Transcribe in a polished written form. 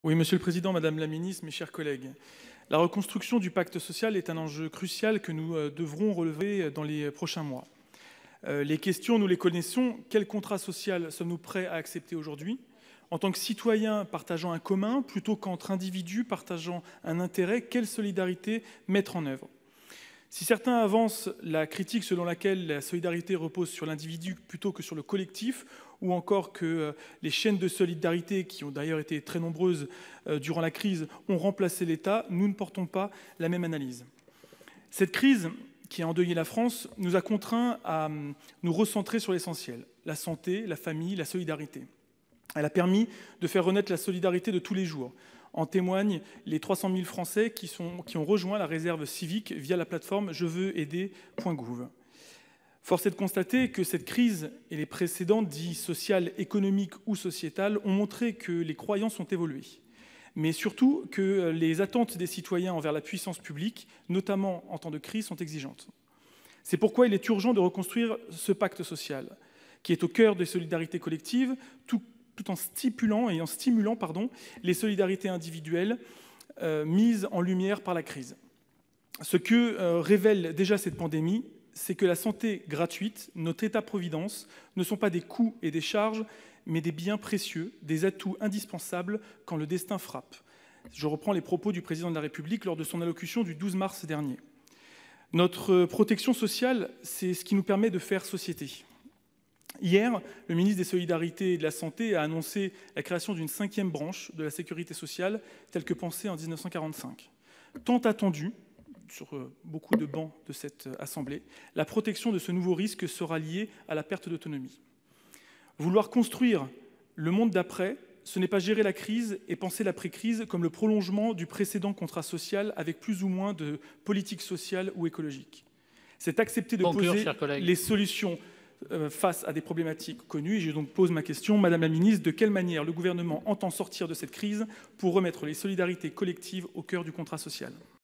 Oui, Monsieur le Président, Madame la Ministre, mes chers collègues. La reconstruction du pacte social est un enjeu crucial que nous devrons relever dans les prochains mois. Les questions, nous les connaissons. Quel contrat social sommes-nous prêts à accepter aujourd'hui, en tant que citoyens partageant un commun, plutôt qu'entre individus partageant un intérêt? Quelle solidarité mettre en œuvre? Si certains avancent la critique selon laquelle la solidarité repose sur l'individu plutôt que sur le collectif, ou encore que les chaînes de solidarité, qui ont d'ailleurs été très nombreuses durant la crise, ont remplacé l'État, nous ne portons pas la même analyse. Cette crise qui a endeuillé la France nous a contraints à nous recentrer sur l'essentiel: la santé, la famille, la solidarité. Elle a permis de faire renaître la solidarité de tous les jours. En témoignent les 300 000 Français qui ont rejoint la réserve civique via la plateforme jeveuxaider.gouv. Force est de constater que cette crise et les précédentes, dites sociales, économiques ou sociétales, ont montré que les croyances ont évolué, mais surtout que les attentes des citoyens envers la puissance publique, notamment en temps de crise, sont exigeantes. C'est pourquoi il est urgent de reconstruire ce pacte social, qui est au cœur des solidarités collectives, tout en stimulant les solidarités individuelles mises en lumière par la crise. Ce que révèle déjà cette pandémie, c'est que la santé gratuite, notre État-providence, ne sont pas des coûts et des charges, mais des biens précieux, des atouts indispensables quand le destin frappe. Je reprends les propos du Président de la République lors de son allocution du 12 mars dernier. Notre protection sociale, c'est ce qui nous permet de faire société. Hier, le ministre des Solidarités et de la Santé a annoncé la création d'une 5e branche de la sécurité sociale, telle que pensée en 1945. Tant attendue, sur beaucoup de bancs de cette Assemblée, la protection de ce nouveau risque sera liée à la perte d'autonomie. Vouloir construire le monde d'après, ce n'est pas gérer la crise et penser l'après-crise comme le prolongement du précédent contrat social avec plus ou moins de politique sociale ou écologique. C'est accepter de poser les solutions face à des problématiques connues. Et je donc pose ma question, Madame la Ministre: de quelle manière le gouvernement entend sortir de cette crise pour remettre les solidarités collectives au cœur du contrat social?